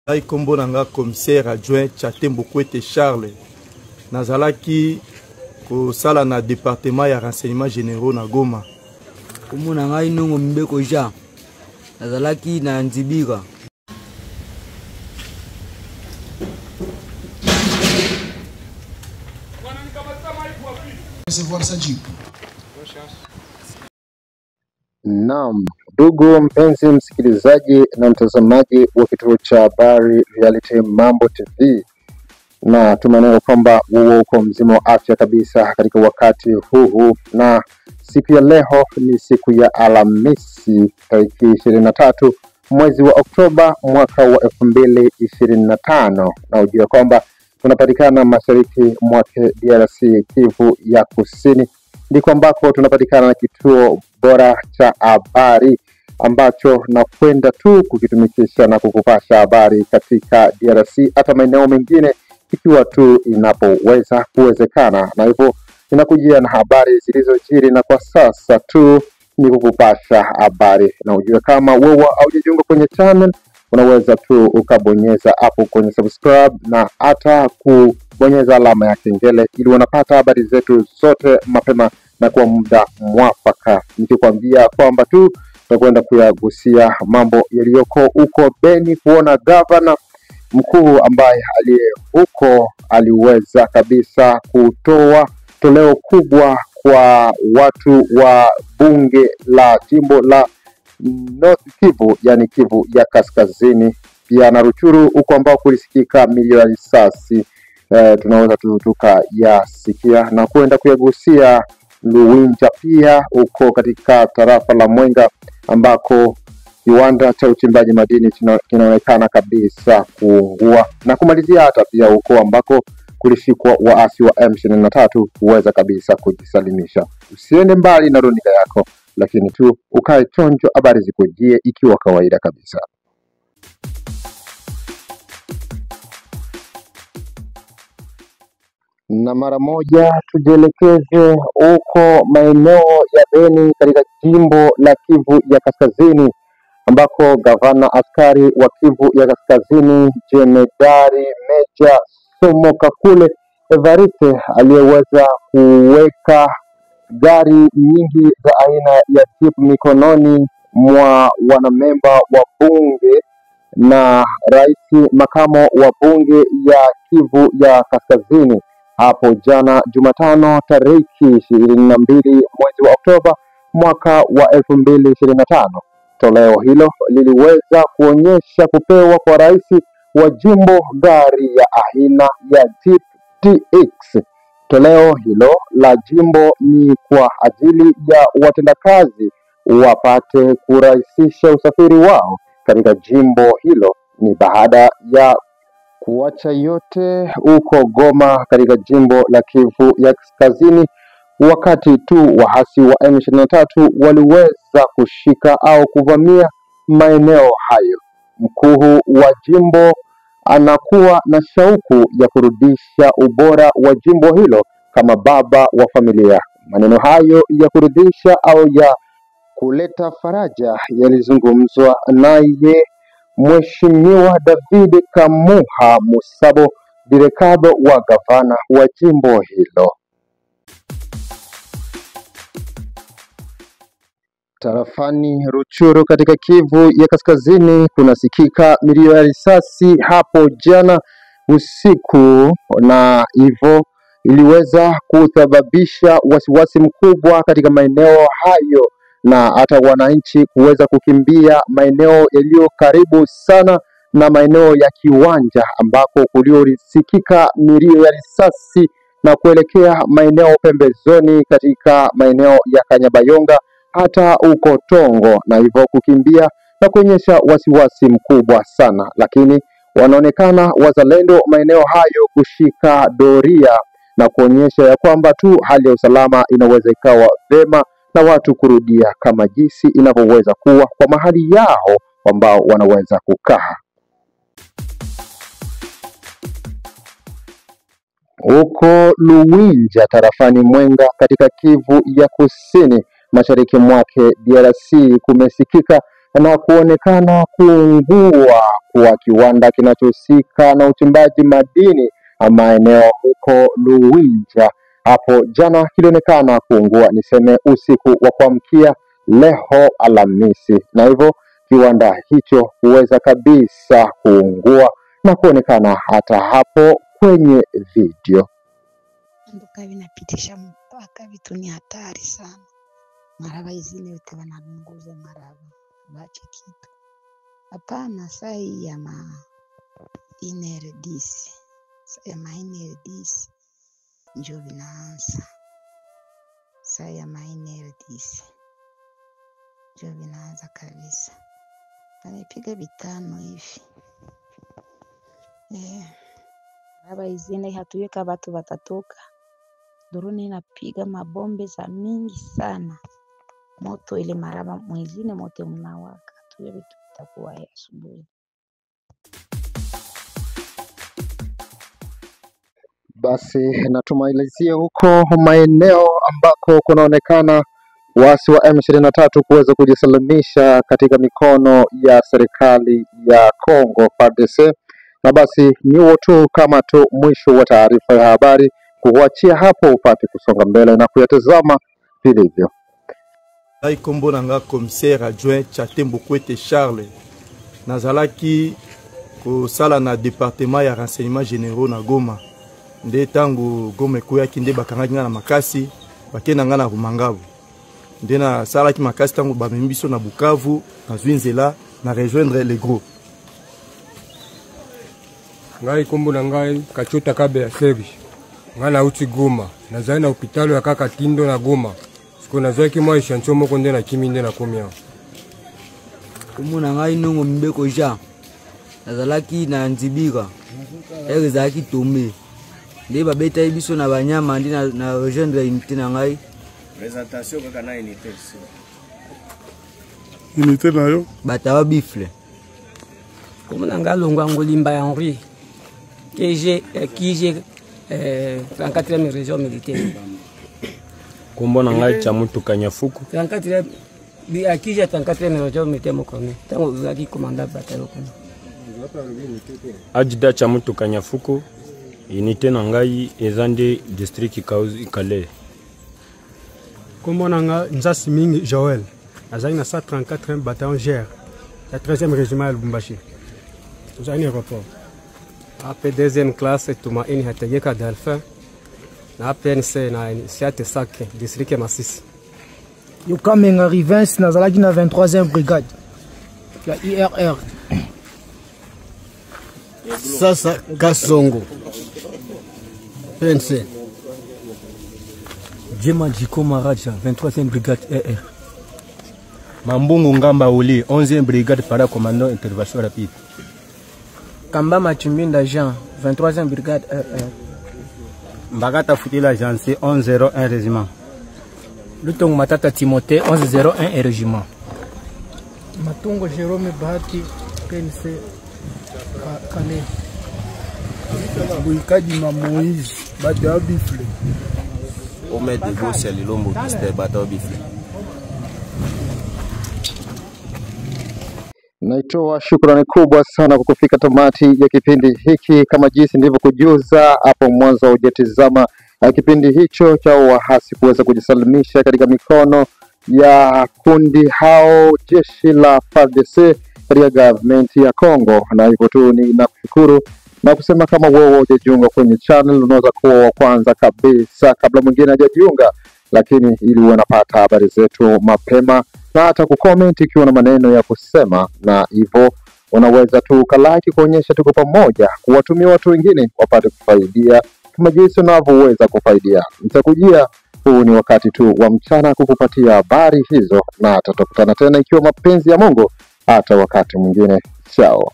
Ngai kombo nanga commissaire adjoint Chatembo Kwete Charles. Nazalaki kosala na département ya renseignement généraux na Goma. Kombo nanga Inongo Mbeko Jean. Nazalaki na Nzibira. Naam, ndugu mpenzi msikilizaji na mtazamaji wa kituo cha habari Reality Mambo TV, na tumaini kwamba wewe uko mzima wa afya kabisa katika wakati huu. Na siku ya leo ni siku ya Alhamisi tarehe 23 mwezi wa Oktoba mwaka wa 2025, na ujue kwamba tunapatikana mashariki mwa DRC, Kivu ya Kusini, ndiko ambako tunapatikana na kituo bora cha habari ambacho na kwenda tu kukitumikisha na kukupasha habari katika DRC hata maeneo mengine ikiwa tu inapoweza kuwezekana. Na hivyo ninakujia na habari zilizojiri, na kwa sasa tu ni kukupasha habari. Na ujue kama wewe haujajiunga kwenye channel, unaweza tu ukabonyeza hapo kwenye subscribe na hata kubonyeza alama ya kengele ili unapata habari zetu zote mapema na kwa muda mwafaka. Nikikwambia kwamba tu tutakwenda kuyagusia mambo yaliyoko huko Beni, kuona gavana mkuu ambaye aliye huko aliweza kabisa kutoa toleo kubwa kwa watu wa bunge la jimbo la North Kivu, yani Kivu ya Kaskazini, pia na Ruchuru huko ambao kulisikika milio ya risasi. Tunaweza tukayasikia na kwenda kuyagusia Luinja pia huko katika tarafa la Mwenga ambako kiwanda cha uchimbaji madini kinaonekana kabisa kuungua, na kumalizia hata pia huko ambako kulishikwa waasi wa M23 kuweza kabisa kujisalimisha. Usiende mbali na runinga yako, lakini tu ukae chonjo, habari zikujie ikiwa kawaida kabisa. Na mara moja tujielekeze huko maeneo ya Beni katika jimbo la Kivu ya Kaskazini ambako gavana askari wa Kivu ya Kaskazini Jemedari Meja Somo Kakule Evariste aliyeweza kuweka gari nyingi za aina ya jeep mikononi mwa wanamemba wa bunge na rais makamo wa bunge ya Kivu ya Kaskazini hapo jana Jumatano tarehe 22 mwezi wa Oktoba mwaka wa 2025. Toleo hilo liliweza kuonyesha kupewa kwa rais wa jimbo gari ya aina ya Jeep TX. Toleo hilo la jimbo ni kwa ajili ya watendakazi wapate kurahisisha usafiri wao katika jimbo hilo. Ni baada ya kuacha yote huko Goma katika jimbo la Kivu ya Kaskazini, wakati tu waasi wa M23 waliweza kushika au kuvamia maeneo hayo. Mkuu wa jimbo anakuwa na shauku ya kurudisha ubora wa jimbo hilo kama baba wa familia. Maneno hayo ya kurudisha au ya kuleta faraja yalizungumzwa naye Mheshimiwa David Kamuha Musabo, direkado wa gavana wa jimbo hilo. Tarafani Ruchuru katika Kivu ya Kaskazini kunasikika milio ya risasi hapo jana usiku, na hivyo iliweza kusababisha wasiwasi mkubwa katika maeneo hayo na hata wananchi kuweza kukimbia maeneo yaliyo karibu sana na maeneo ya kiwanja ambako kuliosikika milio ya risasi na kuelekea maeneo pembezoni katika maeneo ya Kanyabayonga hata uko Tongo, na hivyo kukimbia na kuonyesha wasiwasi mkubwa sana. Lakini wanaonekana wazalendo maeneo hayo kushika doria na kuonyesha ya kwamba tu hali ya usalama inaweza ikawa vema na watu kurudia kama jinsi inavyoweza kuwa kwa mahali yao ambao wanaweza kukaa. Huko Luinja tarafani Mwenga katika Kivu ya Kusini mashariki mwake DRC kumesikika na kuonekana kuungua kwa kiwanda kinachohusika na uchimbaji madini maeneo huko Luwinja. Hapo jana kilionekana kuungua, niseme usiku wa kuamkia leo Alhamisi, na hivyo kiwanda hicho huweza kabisa kuungua na kuonekana hata hapo kwenye video. Ndoka vinapitisha mpaka vitu ni hatari sana. Maraba hizi leo wananunguza maraba. Bache kitu. Hapana, saa hii ya inerdisi. Saa ya inerdisi ndio vinaanza. Saa ya inerdisi ndio vinaanza kabisa. Wanapiga vitano hivi. Maraba hizi hatuweka watu watatoka. Drone inapiga mabombe za mingi sana. Moto ile maraba mwingine moto mnawaka. Tuwe vitu vitakuwa ya asubuhi. Basi natumalizie huko maeneo ambako kunaonekana waasi wa M23 kuweza kujisalimisha katika mikono ya serikali ya Kongo FARDC. Na basi niwo tu kama tu mwisho wa taarifa ya habari, kuachia hapo upate kusonga mbele na kuyatazama vilivyo. Lai kombo nanga commissaire adjoint Chatembo Kwete Charles nazalaki ko sala na département ya renseignements généraux na Goma. Nde tangu Goma koyaki nde bakangaki na makasi bakenda nga na Rumangabo. Nde na salaki makasi tangu bamembiso na Bukavu na Zwinzela na rejoindre les groupes. Ngai kombo na ngai Kachota Kabe ya Serge. Ngana uti Goma. Nazali na hopitalo ya Kaka Tindo na Goma. Siko nazaki mwa ishancho moko nde na kimi nde na komia. Kombo na ngai nongo Mbeko Jean. Nazalaki na Nzibira. Ezaki Tomé. Nde babeta biso na banyama ndi na rejoindre unité na ngai. Présentation kaka na unité. Unité na yo Batawa Bifle. Kombo na ngai Longwa Ngolimba Henri. Qui 34e région militaire. Kombo na ngai Chamutu Kanyafuku. 34e qui 34e région militaire mokone. Tango zaki commandant bataillon kono. Ajida Chamutu Kanyafuku. Unité na ngai ezande district Kauzi Kale. Kombo na ngai Nzasi Mingi Joël. Azali na 134e bataillon GR. La 13e régiment ya Lubumbashi. Tuzani rapport. Après deuxième classe tuma ini hategeka Delphin. Na PNC na Siate Sake district Masisi. Yokamenga Rivens nazalaki na 23e brigade ya IRR. Sasa Kasongo PNC. Djema Djiko Maraja 23e brigade RR. Mambungu Ngamba Uli 11e brigade para commando intervention rapide. Kamba Machimbinda Jean 23e brigade RR. Mbagata Futila Agence 1101 régiment. Lutongo Matata Timothée 1101 régiment. Matungo Jérôme Bahati PNC Kale. Buikaji Moïse Batawa Bifle. Omed Degossi Lilombo Piste Batawa Bifle. Naitoa shukrani kubwa sana kwa kufika tamati ya kipindi hiki, kama jinsi nilivyokujuza hapo mwanzo hujatizama kipindi hicho cha waasi kuweza kujisalimisha katika mikono ya kundi hao jeshi la FARDC katika government ya Kongo. Na hivyo tu ninakushukuru na kusema kama wewe hujajiunga kwenye channel, unaweza kuwa wa kwanza kabisa kabla mwingine hajajiunga, lakini ili uwe unapata habari zetu mapema na hata kucomment ikiwa na maneno ya kusema, na hivyo unaweza tu kalike kuonyesha tuko pamoja, kuwatumia watu wengine wapate kufaidia kama jinsi unavyoweza kufaidia. Nitakujia, huu ni wakati tu wa mchana kukupatia habari hizo, na tutakutana tena ikiwa mapenzi ya Mungu hata wakati mwingine. Chao.